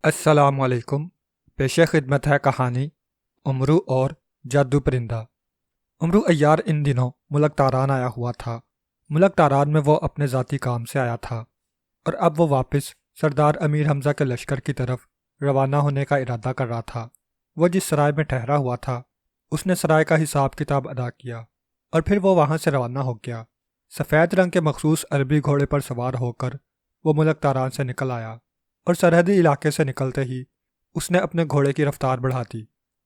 السلام علیکم۔ پیش خدمت ہے کہانی امرو اور جادو پرندہ۔ امرو عیار ان دنوں ملک تاران آیا ہوا تھا۔ ملک تاران میں وہ اپنے ذاتی کام سے آیا تھا اور اب وہ واپس سردار امیر حمزہ کے لشکر کی طرف روانہ ہونے کا ارادہ کر رہا تھا۔ وہ جس سرائے میں ٹھہرا ہوا تھا اس نے سرائے کا حساب کتاب ادا کیا اور پھر وہ وہاں سے روانہ ہو گیا۔ سفید رنگ کے مخصوص عربی گھوڑے پر سوار ہو کر وہ ملک تاران سے نکل آیا اور سرحدی علاقے سے نکلتے ہی اس نے اپنے گھوڑے کی رفتار بڑھا دی۔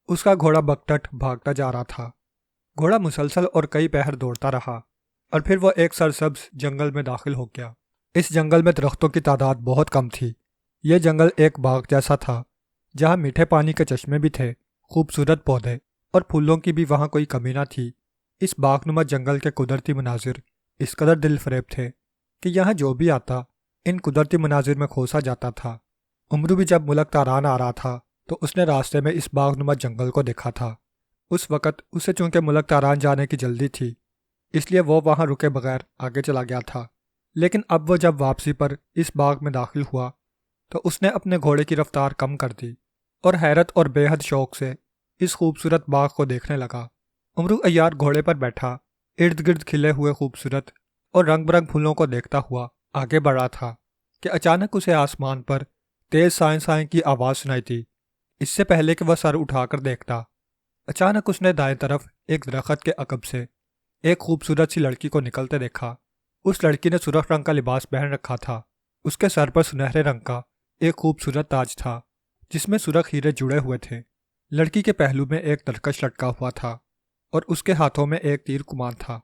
اس کا گھوڑا بکٹٹ بھاگتا جا رہا تھا۔ گھوڑا مسلسل اور کئی پہر دوڑتا رہا اور پھر وہ ایک سرسبز جنگل میں داخل ہو گیا۔ اس جنگل میں درختوں کی تعداد بہت کم تھی۔ یہ جنگل ایک باغ جیسا تھا جہاں میٹھے پانی کے چشمے بھی تھے، خوبصورت پودے اور پھولوں کی بھی وہاں کوئی کمی نہ تھی۔ اس باغ نما جنگل کے قدرتی مناظر اس قدر دل فریب تھے کہ یہاں جو بھی آتا ان قدرتی مناظر میں کھوسا جاتا تھا۔ امرو بھی جب ملک تاران آ رہا تھا تو اس نے راستے میں اس باغ نما جنگل کو دیکھا تھا۔ اس وقت اسے چونکہ ملک تاران جانے کی جلدی تھی اس لیے وہ وہاں رکے بغیر آگے چلا گیا تھا، لیکن اب وہ جب واپسی پر اس باغ میں داخل ہوا تو اس نے اپنے گھوڑے کی رفتار کم کر دی اور حیرت اور بے حد شوق سے اس خوبصورت باغ کو دیکھنے لگا۔ امرو عیار گھوڑے پر بیٹھا ارد گرد کھلے ہوئے خوبصورت اور رنگ برنگ پھولوں کو دیکھتا ہوا آگے بڑھ رہا تھا کہ اچانک اسے آسمان پر تیز سائیں سائیں کی آواز سنائی دی۔ اس سے پہلے کہ وہ سر اٹھا کر دیکھتا، اچانک اس نے دائیں طرف ایک درخت کے عقب سے ایک خوبصورت سی لڑکی کو نکلتے دیکھا۔ اس لڑکی نے سرخ رنگ کا لباس پہن رکھا تھا۔ اس کے سر پر سنہرے رنگ کا ایک خوبصورت تاج تھا جس میں سرخ ہیرے جڑے ہوئے تھے۔ لڑکی کے پہلو میں ایک ترکش لٹکا ہوا تھا اور اس کے ہاتھوں میں ایک تیر کمان تھا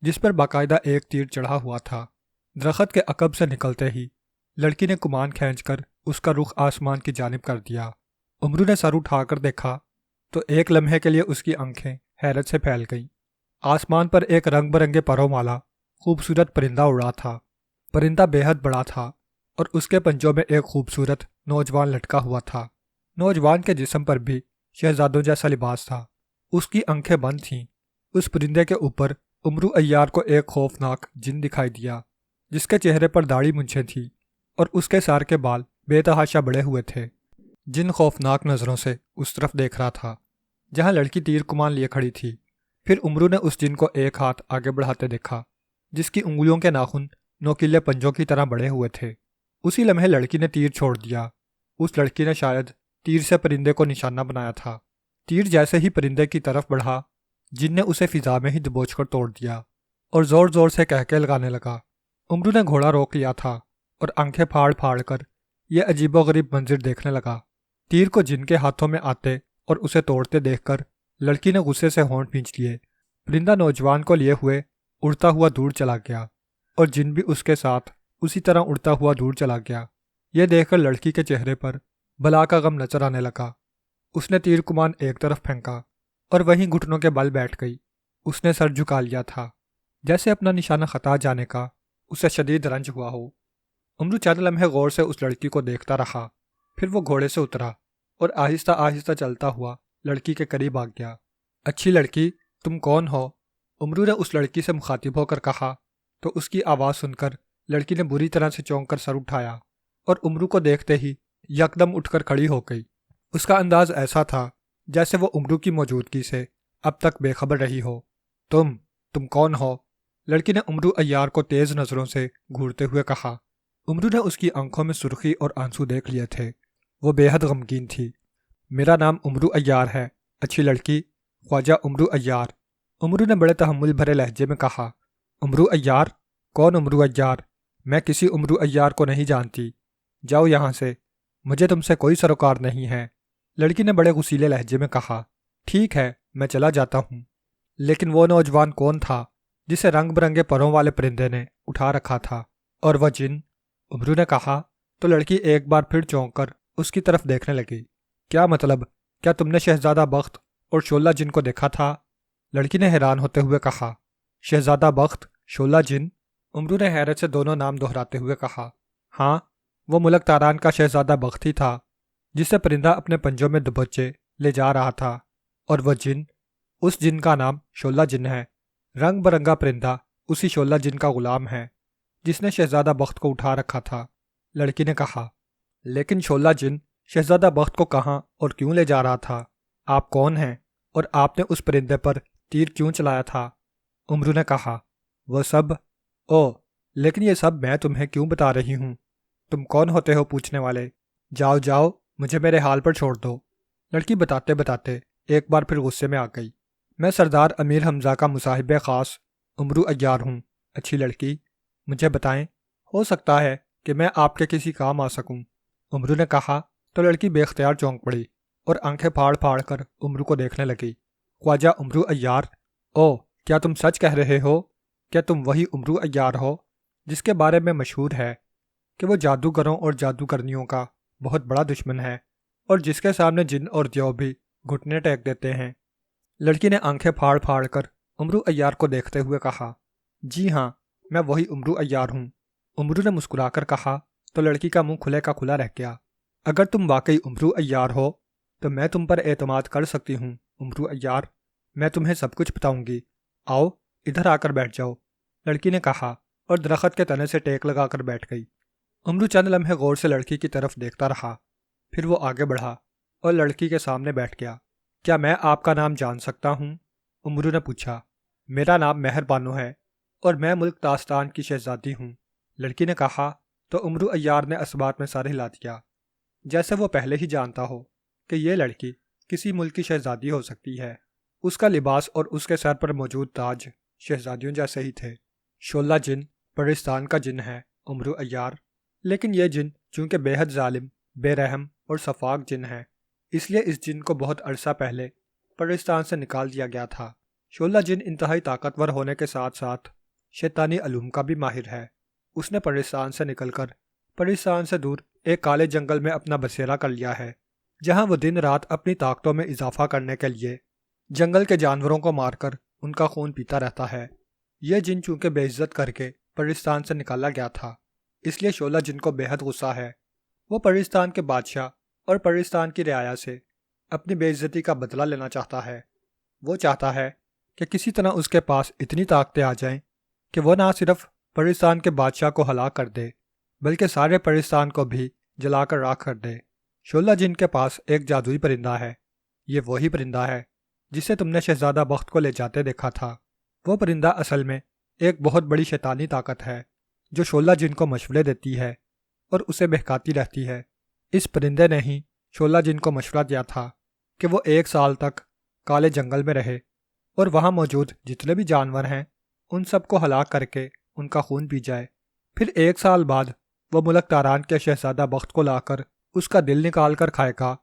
جس پر باقاعدہ ایک تیر چڑھا ہوا تھا۔ درخت کے عقب سے نکلتے ہی لڑکی نے کمان کھینچ کر اس کا رخ آسمان کی جانب کر دیا۔ امرو نے سر اٹھا کر دیکھا تو ایک لمحے کے لیے اس کی آنکھیں حیرت سے پھیل گئیں۔ آسمان پر ایک رنگ برنگے پروں والا خوبصورت پرندہ اڑا تھا۔ پرندہ بے حد بڑا تھا اور اس کے پنجوں میں ایک خوبصورت نوجوان لٹکا ہوا تھا۔ نوجوان کے جسم پر بھی شہزادوں جیسا لباس تھا۔ اس کی آنکھیں بند تھیں۔ اس پرندے کے اوپر امرو عیار کو ایک خوفناک جن دکھائی دیا جس کے چہرے پر داڑھی مونچھیں تھیں اور اس کے سر کے بال بے تحاشا بڑے ہوئے تھے۔ جن خوفناک نظروں سے اس طرف دیکھ رہا تھا جہاں لڑکی تیر کمان لیے کھڑی تھی۔ پھر امرو نے اس جن کو ایک ہاتھ آگے بڑھاتے دیکھا جس کی انگلیوں کے ناخن نوکیلے پنجوں کی طرح بڑے ہوئے تھے۔ اسی لمحے لڑکی نے تیر چھوڑ دیا۔ اس لڑکی نے شاید تیر سے پرندے کو نشانہ بنایا تھا۔ تیر جیسے ہی پرندے کی طرف بڑھا جن نے اسے فضا میں ہی دبوچ کر توڑ دیا اور زور زور سے کہکے لگانے لگا۔ امرو نے گھوڑا روک لیا تھا اور آنکھیں پھاڑ پھاڑ کر یہ عجیب و غریب منظر دیکھنے لگا۔ تیر کو جن کے ہاتھوں میں آتے اور اسے توڑتے دیکھ کر لڑکی نے غصے سے ہونٹ بھینچ لیے۔ پرندہ نوجوان کو لیے ہوئے اڑتا ہوا دور چلا گیا اور جن بھی اس کے ساتھ اسی طرح اڑتا ہوا دور چلا گیا۔ یہ دیکھ کر لڑکی کے چہرے پر بلا کا غم نظر آنے لگا۔ اس نے تیر کمان ایک طرف پھینکا اور وہیں گھٹنوں کے بل بیٹھ گئی۔ اس نے سر جھکا لیا تھا جیسے اپنا نشانہ خطا جانے کا اسے شدید رنج ہوا ہو۔ امرو چند لمحے غور سے اس لڑکی کو دیکھتا رہا، پھر وہ گھوڑے سے اترا اور آہستہ آہستہ چلتا ہوا لڑکی کے قریب آ گیا۔ اچھی لڑکی، تم کون ہو؟ امرو نے اس لڑکی سے مخاطب ہو کر کہا تو اس کی آواز سن کر لڑکی نے بری طرح سے چونک کر سر اٹھایا اور امرو کو دیکھتے ہی یکدم اٹھ کر کھڑی ہو گئی۔ اس کا انداز ایسا تھا جیسے وہ امرو کی موجودگی سے اب تک بے خبر رہی ہو۔ تم کون ہو؟ لڑکی نے امرو عیار کو تیز نظروں سے گھورتے ہوئے کہا۔ امرو نے اس کی آنکھوں میں سرخی اور آنسو دیکھ لیے تھے۔ وہ بے حد غمگین تھی۔ میرا نام امرو عیار ہے، اچھی لڑکی، خواجہ امرو عیار، امرو نے بڑے تحمل بھرے لہجے میں کہا۔ امرو عیار؟ کون امرو عیار؟ میں کسی امرو عیار کو نہیں جانتی، جاؤ یہاں سے، مجھے تم سے کوئی سروکار نہیں ہے، لڑکی نے بڑے غصیلے لہجے میں کہا۔ ٹھیک ہے، میں چلا جاتا ہوں، لیکن وہ نوجوان کون تھا جسے رنگ برنگے پروں والے پرندے نے اٹھا رکھا تھا، اور وہ جن؟ امرو نے کہا تو لڑکی ایک بار پھر چونک کر اس کی طرف دیکھنے لگی۔ کیا مطلب؟ کیا تم نے شہزادہ بخت اور شعلہ جن کو دیکھا تھا؟ لڑکی نے حیران ہوتے ہوئے کہا۔ شہزادہ بخت، شعلہ جن؟ امرو نے حیرت سے دونوں نام دہراتے ہوئے کہا۔ ہاں، وہ ملک تاران کا شہزادہ بخت ہی تھا جسے پرندہ اپنے پنجوں میں دبوچے لے جا رہا تھا، اور وہ جن، اس جن کا نام شعلہ جن ہے۔ رنگ برنگا پرندہ اسی شعلہ جن کا غلام ہے جس نے شہزادہ بخت کو اٹھا رکھا تھا، لڑکی نے کہا۔ لیکن شعلہ جن شہزادہ بخت کو کہاں اور کیوں لے جا رہا تھا؟ آپ کون ہیں اور آپ نے اس پرندے پر تیر کیوں چلایا تھا؟ امرو نے کہا، وہ سب لیکن یہ سب میں تمہیں کیوں بتا رہی ہوں؟ تم کون ہوتے ہو پوچھنے والے؟ جاؤ جاؤ، مجھے میرے حال پر چھوڑ دو۔ لڑکی بتاتے بتاتے ایک بار پھر غصے میں آ گئی۔ میں سردار امیر حمزہ کا مصاحب خاص امرو عیار ہوں۔ اچھی لڑکی، مجھے بتائیں، ہو سکتا ہے کہ میں آپ کے کسی کام آ سکوں۔ امرو نے کہا تو لڑکی بے اختیار چونک پڑی اور آنکھیں پھاڑ پھاڑ کر امرو کو دیکھنے لگی۔ خواجہ امرو عیار، کیا تم سچ کہہ رہے ہو؟ کیا تم وہی امرو عیار ہو جس کے بارے میں مشہور ہے کہ وہ جادوگروں اور جادوگرنیوں کا بہت بڑا دشمن ہے اور جس کے سامنے جن اور دیو بھی گھٹنے ٹیک دیتے ہیں؟ لڑکی نے آنکھیں پھاڑ پھاڑ کر امرو عیار کو دیکھتے ہوئے کہا، جی ہاں، میں وہی امرو عیار ہوں۔ امرو نے مسکرا کر کہا تو لڑکی کا منہ کھلے کا کھلا رہ گیا۔ اگر تم واقعی امرو عیار ہو تو میں تم پر اعتماد کر سکتی ہوں امرو عیار، میں تمہیں سب کچھ بتاؤں گی۔ آؤ ادھر آ کر بیٹھ جاؤ، لڑکی نے کہا اور درخت کے تنے سے ٹیک لگا کر بیٹھ گئی۔ امرو چند لمحے غور سے لڑکی کی طرف دیکھتا رہا، پھر وہ آگے بڑھا اور لڑکی کے سامنے بیٹھ گیا۔ کیا میں آپ کا نام جان سکتا ہوں؟ امرو نے پوچھا۔ میرا نام مہر بانو ہے اور میں ملک تاستان کی شہزادی ہوں، لڑکی نے کہا تو امرو عیار نے اسبات میں سر ہلا دیا، جیسے وہ پہلے ہی جانتا ہو کہ یہ لڑکی کسی ملک کی شہزادی ہو سکتی ہے۔ اس کا لباس اور اس کے سر پر موجود تاج شہزادیوں جیسے ہی تھے۔ شولہ جن پرستان کا جن ہے امرو عیار، لیکن یہ جن چونکہ بے حد ظالم، بے رحم اور شفاق جن ہے، اس لیے اس جن کو بہت عرصہ پہلے پرستان سے نکال دیا گیا تھا۔ شولہ جن انتہائی طاقتور ہونے کے ساتھ ساتھ شیطانی علوم کا بھی ماہر ہے۔ اس نے پرستان سے نکل کر پرستان سے دور ایک کالے جنگل میں اپنا بسیرا کر لیا ہے، جہاں وہ دن رات اپنی طاقتوں میں اضافہ کرنے کے لیے جنگل کے جانوروں کو مار کر ان کا خون پیتا رہتا ہے۔ یہ جن چونکہ بے عزت کر کے پرستان سے نکالا گیا تھا، اس لیے شولہ جن کو بے حد غصہ ہے۔ وہ پرستان کے بادشاہ اور پرستان کی رعایا سے اپنی بے عزتی کا بدلہ لینا چاہتا ہے۔ وہ چاہتا ہے کہ کسی طرح اس کے پاس اتنی طاقتیں آ جائیں کہ وہ نہ صرف پرستان کے بادشاہ کو ہلاک کر دے بلکہ سارے پرستان کو بھی جلا کر راکھ کر دے۔ شولہ جن کے پاس ایک جادوئی پرندہ ہے۔ یہ وہی پرندہ ہے جسے تم نے شہزادہ بخت کو لے جاتے دیکھا تھا۔ وہ پرندہ اصل میں ایک بہت بڑی شیطانی طاقت ہے جو شولہ جن کو مشورے دیتی ہے اور اسے بہکاتی رہتی ہے۔ اس پرندے نے ہی شولہ جن کو مشورہ دیا تھا کہ وہ 1 سال تک کالے جنگل میں رہے اور وہاں موجود جتنے بھی جانور ہیں ان سب کو ہلاک کر کے ان کا خون پی جائے۔ پھر 1 سال بعد وہ ملک تاران کے شہزادہ بخت کو لا کر اس کا دل نکال کر کھائے گا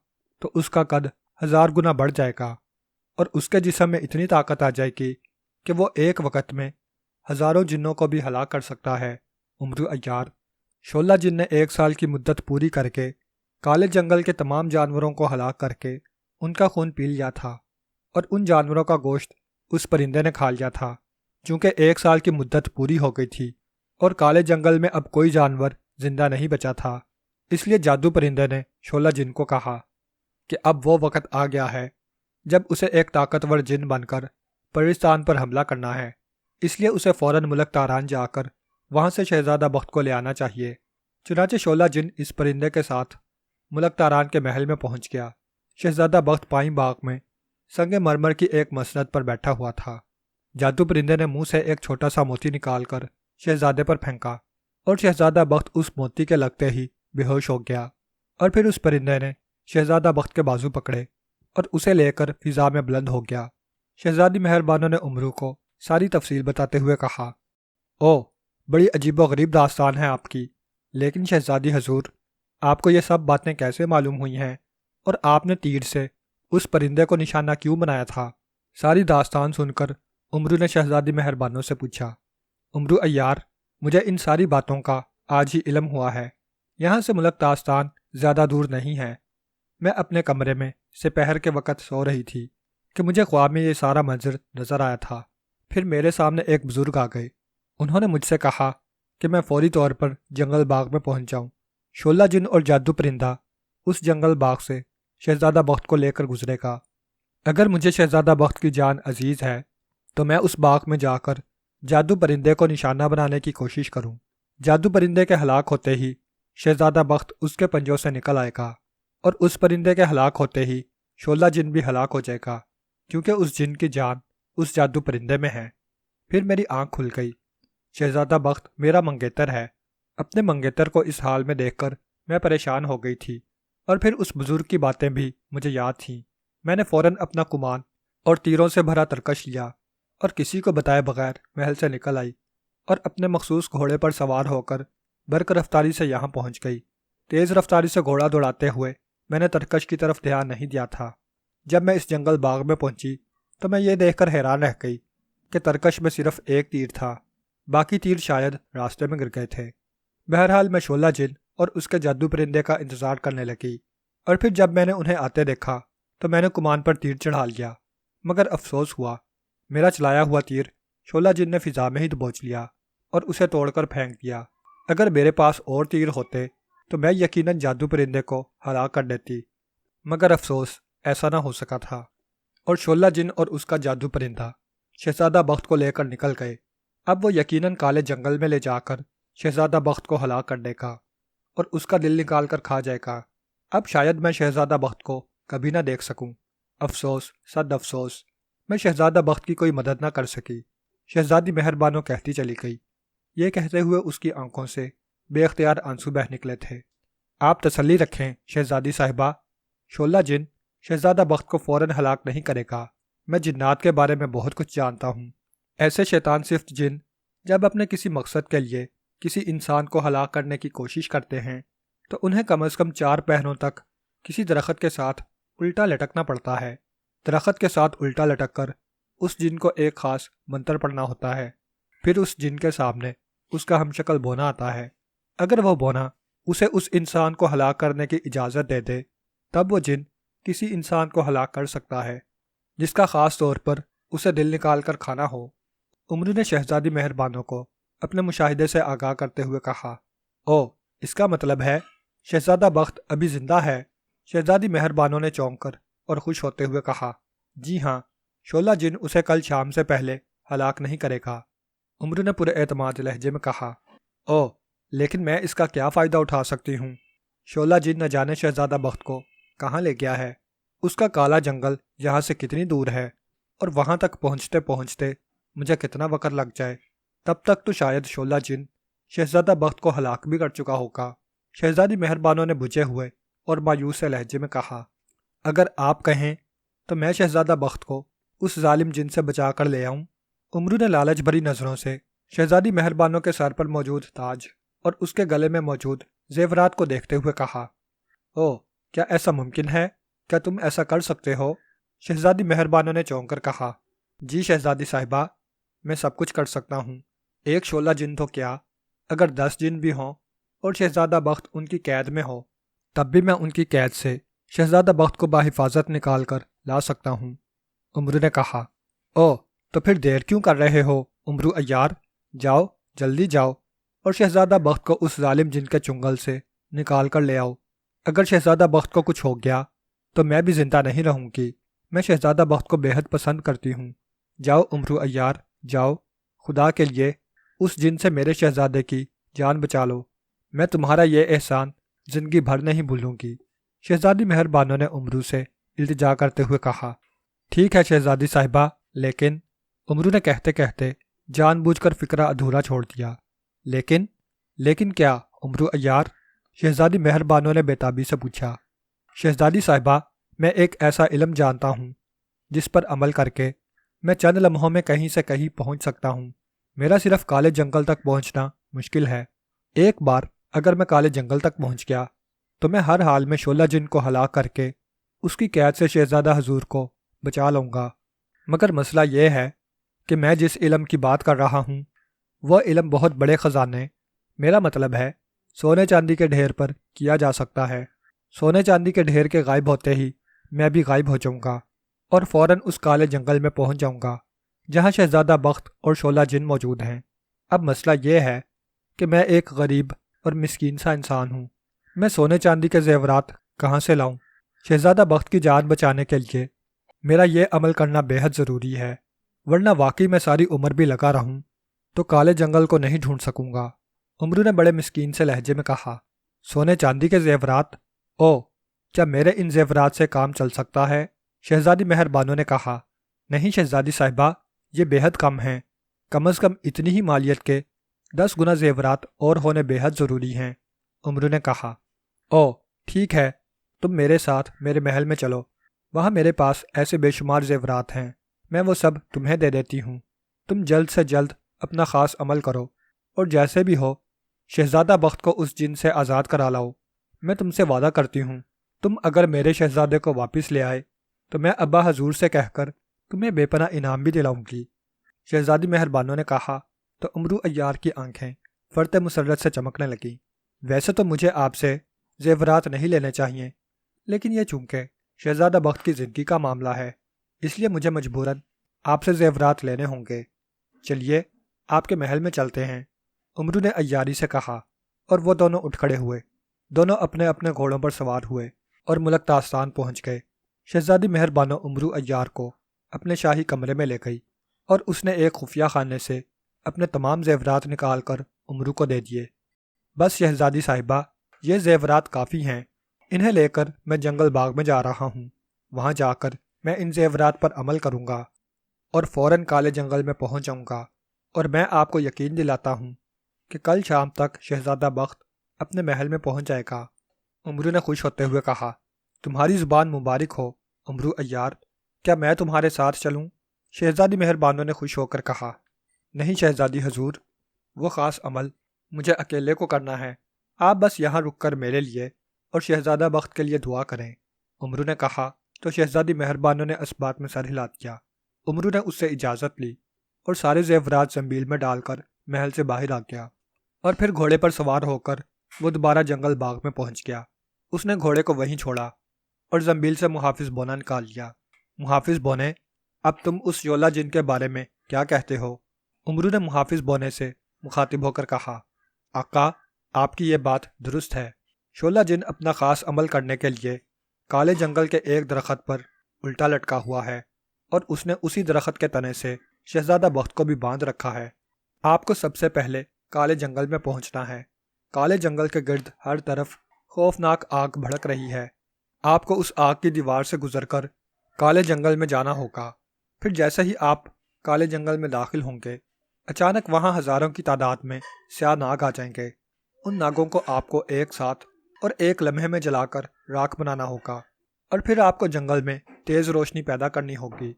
تو اس کا قد 1000 گنا بڑھ جائے گا اور اس کے جسم میں اتنی طاقت آ جائے گی کہ وہ ایک وقت میں ہزاروں جنوں کو بھی ہلاک کر سکتا ہے۔ امرو عیار، شولہ جن نے 1 سال کی مدت پوری کر کے کالے جنگل کے تمام جانوروں کو ہلاک کر کے ان کا خون پی لیا تھا اور ان جانوروں کا گوشت اس پرندے نے کھا لیا تھا۔ چونکہ 1 سال کی مدت پوری ہو گئی تھی اور کالے جنگل میں اب کوئی جانور زندہ نہیں بچا تھا، اس لیے جادو پرندے نے شولہ جن کو کہا کہ اب وہ وقت آ گیا ہے جب اسے ایک طاقتور جن بن کر پرستان پر حملہ کرنا ہے، اس لیے اسے فوراً ملک تاران جا کر وہاں سے شہزادہ بخت کو لے آنا چاہیے۔ چنانچہ شولہ جن اس پرندے کے ساتھ ملک تاران کے محل میں پہنچ گیا۔ شہزادہ بخت پائیں باغ میں سنگ مرمر کی ایک مسند پر بیٹھا ہوا تھا۔ جادو پرندے نے منہ سے ایک چھوٹا سا موتی نکال کر شہزادے پر پھینکا اور شہزادہ بخت اس موتی کے لگتے ہی بے ہوش ہو گیا، اور پھر اس پرندے نے شہزادہ بخت کے بازو پکڑے اور اسے لے کر فضا میں بلند ہو گیا۔ شہزادی مہر بانو نے امرو کو ساری تفصیل بتاتے ہوئے کہا، بڑی عجیب و غریب داستان ہے آپ کی، لیکن شہزادی حضور، آپ کو یہ سب باتیں کیسے معلوم ہوئی ہیں اور آپ نے تیر سے اس پرندے کو نشانہ کیوں بنایا تھا؟ ساری داستان سن کر امرو نے شہزادی مہر بانو سے پوچھا۔ امرو عیار، مجھے ان ساری باتوں کا آج ہی علم ہوا ہے۔ یہاں سے ملک تاستان زیادہ دور نہیں ہے۔ میں اپنے کمرے میں سپہر کے وقت سو رہی تھی کہ مجھے خواب میں یہ سارا منظر نظر آیا تھا۔ پھر میرے سامنے ایک بزرگ آ گئے۔ انہوں نے مجھ سے کہا کہ میں فوری طور پر جنگل باغ میں پہنچ جاؤں۔ شولہ جن اور جادو پرندہ اس جنگل باغ سے شہزادہ بخت کو لے کر گزرے گا۔ اگر مجھے شہزادہ بخت کی جان عزیز ہے تو میں اس باغ میں جا کر جادو پرندے کو نشانہ بنانے کی کوشش کروں۔ جادو پرندے کے ہلاک ہوتے ہی شہزادہ بخت اس کے پنجوں سے نکل آئے گا اور اس پرندے کے ہلاک ہوتے ہی شعلہ جن بھی ہلاک ہو جائے گا، کیونکہ اس جن کی جان اس جادو پرندے میں ہے۔ پھر میری آنکھ کھل گئی۔ شہزادہ بخت میرا منگیتر ہے۔ اپنے منگیتر کو اس حال میں دیکھ کر میں پریشان ہو گئی تھی، اور پھر اس بزرگ کی باتیں بھی مجھے یاد تھیں۔ میں نے فوراً اپنا کمان اور تیروں سے بھرا ترکش لیا اور کسی کو بتائے بغیر محل سے نکل آئی اور اپنے مخصوص گھوڑے پر سوار ہو کر برق رفتاری سے یہاں پہنچ گئی۔ تیز رفتاری سے گھوڑا دوڑاتے ہوئے میں نے ترکش کی طرف دھیان نہیں دیا تھا۔ جب میں اس جنگل باغ میں پہنچی تو میں یہ دیکھ کر حیران رہ گئی کہ ترکش میں صرف ایک تیر تھا، باقی تیر شاید راستے میں گر گئے تھے۔ بہرحال میں شعلہ جن اور اس کے جادو پرندے کا انتظار کرنے لگی، اور پھر جب میں نے انہیں آتے دیکھا تو میں نے کمان پر تیر چڑھا لیا، مگر افسوس ہوا میرا چلایا ہوا تیر شعلہ جن نے فضا میں ہی دبوچ لیا اور اسے توڑ کر پھینک دیا۔ اگر میرے پاس اور تیر ہوتے تو میں یقیناً جادو پرندے کو ہلاک کر دیتی، مگر افسوس ایسا نہ ہو سکا تھا، اور شعلہ جن اور اس کا جادو پرندہ شہزادہ بخت کو لے کر نکل گئے۔ اب وہ یقیناً کالے جنگل میں لے جا کر شہزادہ بخت کو ہلاک کر دے گا اور اس کا دل نکال کر کھا جائے گا۔ اب شاید میں شہزادہ بخت کو کبھی نہ دیکھ سکوں۔ افسوس، صد افسوس، میں شہزادہ بخت کی کوئی مدد نہ کر سکی۔ شہزادی مہربانو کہتی چلی گئی۔ یہ کہتے ہوئے اس کی آنکھوں سے بے اختیار آنسو بہہ نکلے تھے۔ آپ تسلی رکھیں شہزادی صاحبہ، شعلہ جن شہزادہ بخت کو فوراً ہلاک نہیں کرے گا۔ میں جنات کے بارے میں بہت کچھ جانتا ہوں۔ ایسے شیطان صفت جن جب اپنے کسی مقصد کے لیے کسی انسان کو ہلاک کرنے کی کوشش کرتے ہیں تو انہیں کم از کم 4 پہروں تک کسی درخت کے ساتھ الٹا لٹکنا پڑتا ہے۔ درخت کے ساتھ الٹا لٹک کر اس جن کو ایک خاص منتر پڑھنا ہوتا ہے۔ پھر اس جن کے سامنے اس کا ہم شکل بونا آتا ہے۔ اگر وہ بونا اسے اس انسان کو ہلاک کرنے کی اجازت دے دے تب وہ جن کسی انسان کو ہلاک کر سکتا ہے جس کا خاص طور پر اسے دل نکال کر کھانا ہو۔ عمر نے شہزادی مہربانوں کو اپنے مشاہدے سے آگاہ کرتے ہوئے کہا، او، اس کا مطلب ہے شہزادہ بخت ابھی زندہ ہے؟ شہزادی مہربانوں نے چونک کر اور خوش ہوتے ہوئے کہا، جی ہاں، شعلہ جن اسے کل شام سے پہلے ہلاک نہیں کرے گا۔ عمر نے پورے اعتماد لہجے میں کہا، او، لیکن میں اس کا کیا فائدہ اٹھا سکتی ہوں؟ شعلہ جن نہ جانے شہزادہ بخت کو کہاں لے گیا ہے، اس کا کالا جنگل یہاں سے کتنی دور ہے، اور وہاں تک پہنچتے پہنچتے مجھے کتنا وقت لگ جائے۔ تب تک تو شاید شعلہ جن شہزادہ بخت کو ہلاک بھی کر چکا ہوگا۔ شہزادی مہربانوں نے بجھے ہوئے اور مایوس لہجے میں کہا، اگر آپ کہیں تو میں شہزادہ بخت کو اس ظالم جن سے بچا کر لے آؤں۔ عمر نے لالچ بھری نظروں سے شہزادی مہربانوں کے سر پر موجود تاج اور اس کے گلے میں موجود زیورات کو دیکھتے ہوئے کہا، او، کیا ایسا ممکن ہے؟ کیا تم ایسا کر سکتے ہو؟ شہزادی مہربانوں نے چونک کر کہا، جی شہزادی صاحبہ، میں سب کچھ کر سکتا ہوں۔ ایک شعلہ جن تو کیا، اگر 10 جن بھی ہوں اور شہزادہ بخت ان کی قید میں ہو تب بھی میں ان کی قید سے شہزادہ بخت کو بحفاظت نکال کر لا سکتا ہوں۔ عمر نے کہا، او، تو پھر دیر کیوں کر رہے ہو عمرو عیار؟ جاؤ، جلدی جاؤ اور شہزادہ بخت کو اس ظالم جن کے چنگل سے نکال کر لے آؤ۔ اگر شہزادہ بخت کو کچھ ہو گیا تو میں بھی زندہ نہیں رہوں گی۔ میں شہزادہ بخت کو بے حد پسند کرتی ہوں۔ جاؤ عمرو عیار، جاؤ، خدا کے لیے اس جن سے میرے شہزادے کی جان بچا لو۔ میں تمہارا یہ احسان زندگی بھر نہیں بھولوں گی۔ شہزادی مہربانوں نے عمرو سے التجا کرتے ہوئے کہا، ٹھیک ہے شہزادی صاحبہ، لیکن عمرو نے کہتے کہتے جان بوجھ کر فکرہ ادھورا چھوڑ دیا۔ لیکن کیا عمرو عیار؟ شہزادی مہربانوں نے بےتابی سے پوچھا۔ شہزادی صاحبہ، میں ایک ایسا علم جانتا ہوں جس پر عمل کر کے میں چند لمحوں میں کہیں سے کہیں پہنچ سکتا ہوں۔ میرا صرف کالے جنگل تک پہنچنا مشکل ہے۔ ایک بار اگر میں کالے جنگل تک پہنچ گیا تو میں ہر حال میں شعلہ جن کو ہلاک کر کے اس کی قید سے شہزادہ حضور کو بچا لوں گا۔ مگر مسئلہ یہ ہے کہ میں جس علم کی بات کر رہا ہوں وہ علم بہت بڑے خزانے، میرا مطلب ہے سونے چاندی کے ڈھیر پر کیا جا سکتا ہے۔ سونے چاندی کے ڈھیر کے غائب ہوتے ہی میں بھی غائب ہو جاؤں گا اور فوراً اس کالے جنگل میں پہنچ جاؤں گا جہاں شہزادہ بخت اور شعلہ جن موجود ہیں۔ اب مسئلہ یہ ہے کہ میں ایک غریب اور مسکین سا انسان ہوں۔ میں سونے چاندی کے زیورات کہاں سے لاؤں؟ شہزادہ بخت کی جان بچانے کے لیے میرا یہ عمل کرنا بے حد ضروری ہے، ورنہ واقعی میں ساری عمر بھی لگا رہوں تو کالے جنگل کو نہیں ڈھونڈ سکوں گا۔ عمرو نے بڑے مسکین سے لہجے میں کہا، سونے چاندی کے زیورات؟ او، کیا میرے ان زیورات سے کام چل سکتا ہے؟ شہزادی مہر بانو نے کہا۔ نہیں شہزادی صاحبہ، یہ بے حد کم ہیں۔ کم از کم اتنی ہی مالیت کے 10 گنا زیورات اور ہونے بے حد ضروری ہیں، امرو نے کہا۔ او ٹھیک ہے، تم میرے ساتھ میرے محل میں چلو، وہاں میرے پاس ایسے بے شمار زیورات ہیں، میں وہ سب تمہیں دے دیتی ہوں۔ تم جلد سے جلد اپنا خاص عمل کرو اور جیسے بھی ہو شہزادہ بخت کو اس جن سے آزاد کرا لاؤ۔ میں تم سے وعدہ کرتی ہوں، تم اگر میرے شہزادے کو واپس لے آئے تو میں ابا حضور سے کہہ کر تمہیں بے پناہ انعام بھی دلاؤں گی۔ شہزادی مہر بانو نے کہا تو امرو عیار کی آنکھیں فرط مسرت سے چمکنے لگیں۔ ویسے تو مجھے آپ سے زیورات نہیں لینے چاہیے، لیکن یہ چونکہ شہزادہ بخت کی زندگی کا معاملہ ہے، اس لیے مجھے مجبوراً آپ سے زیورات لینے ہوں گے۔ چلیے آپ کے محل میں چلتے ہیں، امرو نے عیاری سے کہا، اور وہ دونوں اٹھ کھڑے ہوئے۔ دونوں اپنے اپنے گھوڑوں پر سوار ہوئے اور ملک تاستان پہنچ گئے۔ شہزادی مہر بانو امرو عیار کو اپنے شاہی کمرے میں لے گئی اور اس نے ایک خفیہ خانے سے اپنے تمام زیورات نکال کر امرو کو دے دیے۔ بس شہزادی صاحبہ، یہ زیورات کافی ہیں، انہیں لے کر میں جنگل باغ میں جا رہا ہوں۔ وہاں جا کر میں ان زیورات پر عمل کروں گا اور فوراً کالے جنگل میں پہنچ جاؤں گا، اور میں آپ کو یقین دلاتا ہوں کہ کل شام تک شہزادہ بخت اپنے محل میں پہنچ جائے گا۔ امرو نے خوش ہوتے ہوئے کہا، تمہاری زبان مبارک ہو امرو عیار، کیا میں تمہارے ساتھ چلوں؟ شہزادی مہر بانو نے خوش ہو کر کہا، نہیں شہزادی حضور، وہ خاص عمل مجھے اکیلے کو کرنا ہے، آپ بس یہاں رک کر میرے لیے اور شہزادہ بخت کے لیے دعا کریں۔ امرو نے کہا تو شہزادی مہر بانو نے اس بات میں سر ہلا دیا۔ امرو نے اس سے اجازت لی اور سارے زیورات زنبیل میں ڈال کر محل سے باہر آ گیا، اور پھر گھوڑے پر سوار ہو کر وہ دوبارہ جنگل باغ میں پہنچ گیا۔ اس نے گھوڑے کو وہیں چھوڑا اور زنبیل سے محافظ بونا نکال لیا۔ محافظ بونے، اب تم اس شعلہ جن کے بارے میں کیا کہتے ہو؟ امرو نے محافظ بونے سے مخاطب ہو کر کہا، آقا، آپ کی یہ بات درست ہے۔ شعلہ جن اپنا خاص عمل کرنے کے لیے کالے جنگل کے ایک درخت پر الٹا لٹکا ہوا ہے، اور اس نے اسی درخت کے تنے سے شہزادہ بخت کو بھی باندھ رکھا ہے۔ آپ کو سب سے پہلے کالے جنگل میں پہنچنا ہے۔ کالے جنگل کے گرد ہر طرف خوفناک آگ بھڑک رہی ہے۔ آپ کو اس آگ کی دیوار سے گزر کر کالے جنگل میں جانا ہوگا۔ پھر جیسے ہی آپ کالے جنگل میں داخل ہوں گے، اچانک وہاں ہزاروں کی تعداد میں سیاہ ناگ آ جائیں گے۔ ان ناگوں کو آپ کو ایک ساتھ اور ایک لمحے میں جلا کر راکھ بنانا ہوگا، اور پھر آپ کو جنگل میں تیز روشنی پیدا کرنی ہوگی۔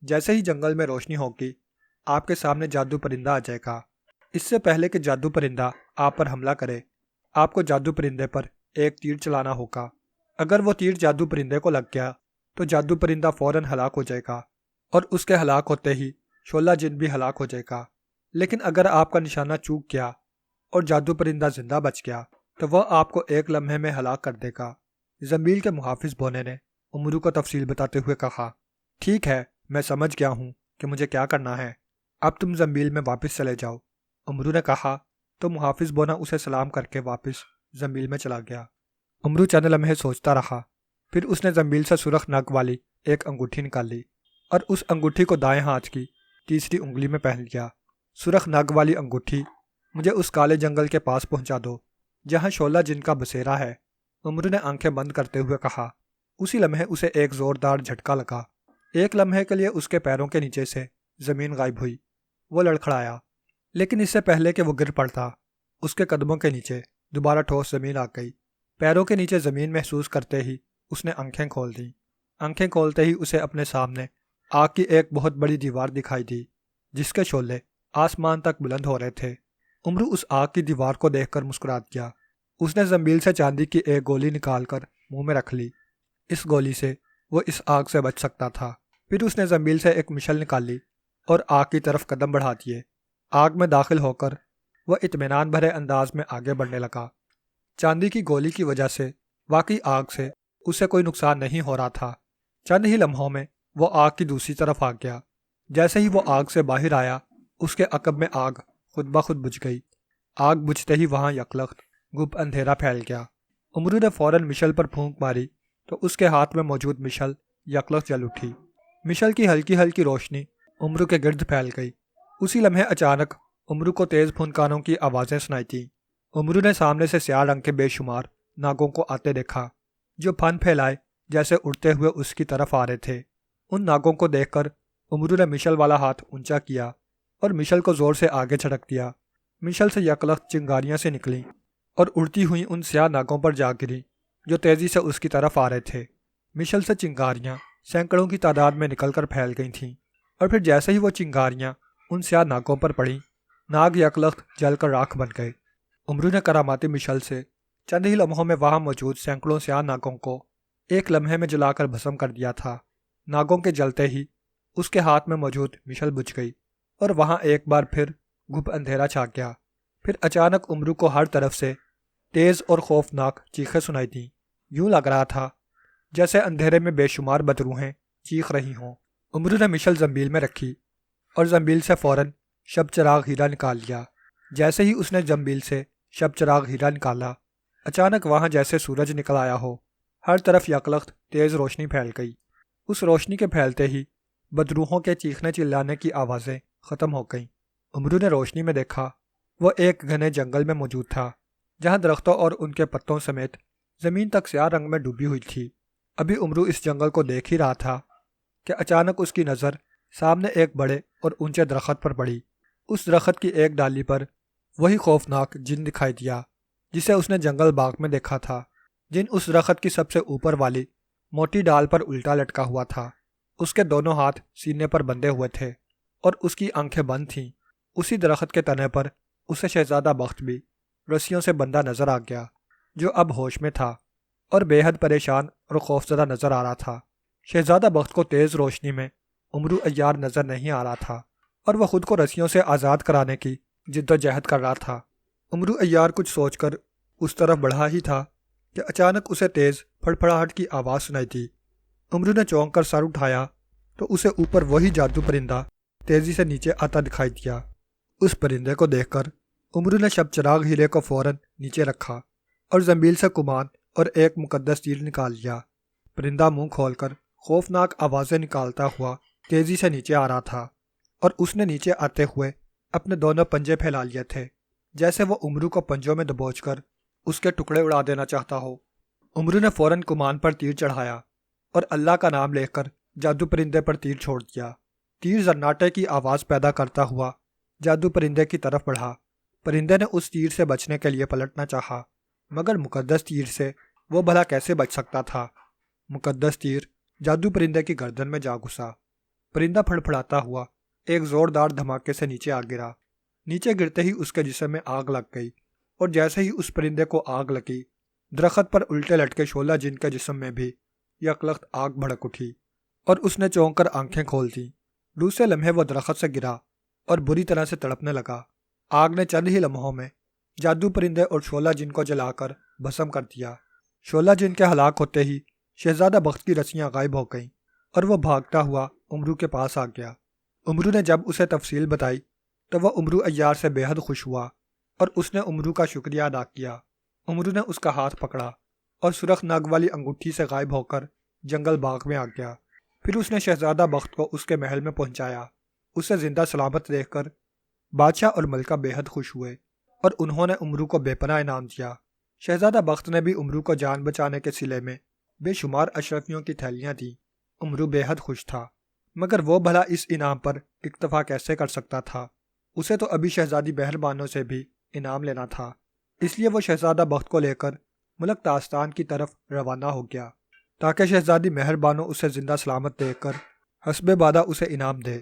جیسے ہی جنگل میں روشنی ہوگی، آپ کے سامنے جادو پرندہ آ جائے گا۔ اس سے پہلے کہ جادو پرندہ آپ پر حملہ کرے، آپ کو جادو پرندے پر ایک تیر چلانا ہوگا۔ اگر وہ تیر جادو پرندے کو لگ گیا تو جادو پرندہ فوراً ہلاک ہو جائے گا، اور اس کے ہلاک ہوتے ہی شعلہ جن بھی ہلاک ہو جائے گا۔ لیکن اگر آپ کا نشانہ چوک گیا اور جادو پرندہ زندہ بچ گیا تو وہ آپ کو ایک لمحے میں ہلاک کر دے گا۔ زنبیل کے محافظ بونے نے امرو کو تفصیل بتاتے ہوئے کہا، ٹھیک ہے، میں سمجھ گیا ہوں کہ مجھے کیا کرنا ہے، اب تم زنبیل میں واپس چلے جاؤ۔ امرو نے کہا تو محافظ بونا اسے سلام کر کے واپس زنبیل میں چلا گیا۔ امرو چند لمحے سوچتا رہا، پھر اس نے زنبیل سے سرخ نگ والی ایک انگوٹھی نکال لی اور اس انگوٹھی کو دائیں ہاتھ کی تیسری انگلی میں پہن لیا۔ سرخ نگ والی انگوٹھی، مجھے اس کالے جنگل کے پاس پہنچا دو جہاں شعلہ جن کا بسیرا ہے، امرو نے آنکھیں بند کرتے ہوئے کہا۔ اسی لمحے اسے ایک زوردار جھٹکا لگا۔ ایک لمحے کے لیے اس کے پیروں کے نیچے سے زمین غائب ہوئی۔ وہ لڑکھڑایا، لیکن اس سے پہلے کہ وہ گر پڑتا، اس کے قدموں کے نیچے دوبارہ ٹھوس زمین آ گئی۔ پیروں کے نیچے زمین محسوس کرتے ہی اس نے آنکھیں کھول دیں۔ آنکھیں کھولتے ہی اسے اپنے سامنے آگ کی ایک بہت بڑی دیوار دکھائی دی، جس کے شعلے آسمان تک بلند ہو رہے تھے۔ امرو اس آگ کی دیوار کو دیکھ کر مسکرا دیا۔ اس نے زنبیل سے چاندی کی ایک گولی نکال کر منہ میں رکھ لی۔ اس گولی سے وہ اس آگ سے بچ سکتا تھا۔ پھر اس نے زنبیل سے ایک مشل نکال لی اور آگ کی طرف قدم بڑھا دیے۔ آگ میں داخل ہو کر وہ اطمینان بھرے انداز میں آگے بڑھنے لگا۔ چاندی کی گولی کی وجہ سے واقعی آگ سے اسے کوئی نقصان نہیں ہو رہا تھا۔ چند ہی لمحوں میں وہ آگ کی دوسری طرف آ گیا۔ جیسے ہی وہ آگ سے باہر آیا، اس کے عقب میں آگ خود بخود بجھ گئی۔ آگ بجھتے ہی وہاں یکلخت گپ اندھیرا پھیل گیا۔ امرو نے فوراً مشل پر پھونک ماری تو اس کے ہاتھ میں موجود مشل یکلخت جل اٹھی۔ مشل کی ہلکی ہلکی روشنی امرو کے گرد پھیل گئی۔ اسی لمحے اچانک امرو کو تیز پھنکاروں کی آوازیں سنائی تیں۔ امرو نے سامنے سے سیاہ رنگ کے بے شمار ناگوں کو آتے دیکھا۔ جو پھن پھیلائے جیسے اڑتے ہوئے اس کی طرف آ رہے تھے۔ ان ناگوں کو دیکھ کر امرو نے مشل والا ہاتھ اونچا کیا اور مشل کو زور سے آگے جھٹک دیا۔ مشل سے یکلخت چنگاریاں سے نکلیں اور اڑتی ہوئی ان سیاہ ناگوں پر جا گریں جو تیزی سے اس کی طرف آ رہے تھے۔ مشل سے چنگاریاں سینکڑوں کی تعداد میں نکل کر پھیل گئی تھیں، اور پھر جیسے ہی وہ چنگاریاں ان سیاہ ناگوں پر پڑیں، ناگ یکلخت جل کر راکھ بن گئے۔ امرو نے کراماتی مشل سے چند ہی لمحوں میں وہاں موجود سینکڑوں سیاہ ناگوں کو ایک لمحے میں جلا کر بھسم کر دیا تھا۔ ناگوں کے جلتے ہی اس کے ہاتھ میں موجود مشل بجھ گئی اور وہاں ایک بار پھر گھپ اندھیرا چھا گیا۔ پھر اچانک امرو کو ہر طرف سے تیز اور خوفناک چیخیں سنائی دیں۔ یوں لگ رہا تھا جیسے اندھیرے میں بے شمار بدروحیں چیخ رہی ہوں۔ امرو نے مشل زنبیل میں رکھی اور زنبیل سے فوراً شب چراغ ہیرا نکال لیا۔ جیسے ہی اس نے زنبیل سے شب چراغ ہیرا نکالا، اچانک وہاں جیسے سورج نکل آیا ہو، ہر طرف یکلخت تیز روشنی پھیل گئی۔ اس روشنی کے پھیلتے ہی بدروحوں کے چیخنے چلانے کی آوازیں ختم ہو گئیں۔ امرو نے روشنی میں دیکھا وہ ایک گھنے جنگل میں موجود تھا، جہاں درختوں اور ان کے پتوں سمیت زمین تک سیاہ رنگ میں ڈوبی ہوئی تھی۔ ابھی امرو اس جنگل کو دیکھ ہی رہا تھا کہ اچانک اس کی نظر سامنے ایک بڑے اور اونچے درخت پر پڑی۔ اس درخت کی ایک ڈالی پر وہی خوفناک جن دکھائی دیا جسے اس نے جنگل باغ میں دیکھا تھا۔ جن اس درخت کی سب سے اوپر والی موٹی ڈال پر الٹا لٹکا ہوا تھا۔ اس کے دونوں ہاتھ سینے پر بندھے ہوئے تھے اور اس کی آنکھیں بند تھیں۔ اسی درخت کے تنے پر اسے شہزادہ بخت بھی رسیوں سے بندھا نظر آ گیا، جو اب ہوش میں تھا اور بے حد پریشان اور خوفزدہ نظر آ رہا تھا۔ شہزادہ بخت کو تیز روشنی میں امرو عیار نظر نہیں آ رہا تھا اور وہ خود کو رسیوں سے آزاد کرانے کی جد و جہد کر رہا تھا۔ امرو عیار کچھ سوچ کر اس طرف بڑھا ہی تھا کہ اچانک اسے تیز پھڑپھڑاہٹ کی آواز سنائی دی۔ امرو نے چونک کر سر اٹھایا تو اسے اوپر وہی جادو پرندہ تیزی سے نیچے آتا دکھائی دیا۔ اس پرندے کو دیکھ کر امرو نے شب چراغ ہیرے کو فوراً نیچے رکھا اور زنبیل سے کمان اور ایک مقدس تیر نکال لیا۔ پرندہ منہ کھول کر خوفناک آوازیں نکالتا ہوا تیزی سے نیچے آ رہا تھا اور اس نے نیچے آتے ہوئے اپنے دونوں پنجے پھیلا لیے تھے، جیسے وہ امرو کو پنجوں میں دبوچ کر اس کے ٹکڑے اڑا دینا چاہتا ہو۔ امرو نے فوراً کمان پر تیر چڑھایا اور اللہ کا نام لے کر جادو پرندے پر تیر چھوڑ دیا۔ تیر زناٹے کی آواز پیدا کرتا ہوا جادو پرندے کی طرف بڑھا۔ پرندے نے اس تیر سے بچنے کے لیے پلٹنا چاہا، مگر مقدس تیر سے وہ بھلا کیسے بچ سکتا تھا؟ مقدس تیر جادو پرندے کی گردن میں جا گھسا۔ پرندہ پھڑپھڑاتا ہوا ایک زوردار دھماکے سے نیچے آ گرا۔ نیچے گرتے ہی اس کے جسم میں آگ لگ گئی، اور جیسے ہی اس پرندے کو آگ لگی، درخت پر الٹے لٹکے شعلہ جن کے جسم میں بھی یکلخت آگ بھڑک اٹھی اور اس نے چونک کر آنکھیں کھول دیں۔ دوسرے لمحے وہ درخت سے گرا اور بری طرح سے تڑپنے لگا۔ آگ نے چند ہی لمحوں میں جادو پرندے اور شعلہ جن کو جلا کر بھسم کر دیا۔ شعلہ جن کے ہلاک ہوتے ہی شہزادہ بخت کی رسیاں غائب ہو گئیں اور وہ بھاگتا ہوا امرو کے پاس آ گیا۔ امرو نے جب اسے تفصیل بتائی تو وہ امرو عیار سے بے حد خوش ہوا اور اس نے امرو کا شکریہ ادا کیا۔ امرو نے اس کا ہاتھ پکڑا اور سرخ نگ والی انگوٹھی سے غائب ہو کر جنگل باغ میں آ گیا۔ پھر اس نے شہزادہ بخت کو اس کے محل میں پہنچایا۔ اسے زندہ سلامت دیکھ کر بادشاہ اور ملکہ بے حد خوش ہوئے اور انہوں نے امرو کو بے پناہ انعام دیا۔ شہزادہ بخت نے بھی امرو کو جان بچانے کے صلے میں بے شمار اشرفیوں کی تھیلیاں دیں۔ امرو بے حد خوش تھا، مگر وہ بھلا اس انعام پر اکتفا کیسے کر سکتا تھا؟ اسے تو ابھی شہزادی مہر بانو سے بھی انعام لینا تھا۔ اس لیے وہ شہزادہ بخت کو لے کر ملک تاستان کی طرف روانہ ہو گیا، تاکہ شہزادی مہر بانو اسے زندہ سلامت دیکھ کر حسب وعدہ اسے انعام دے۔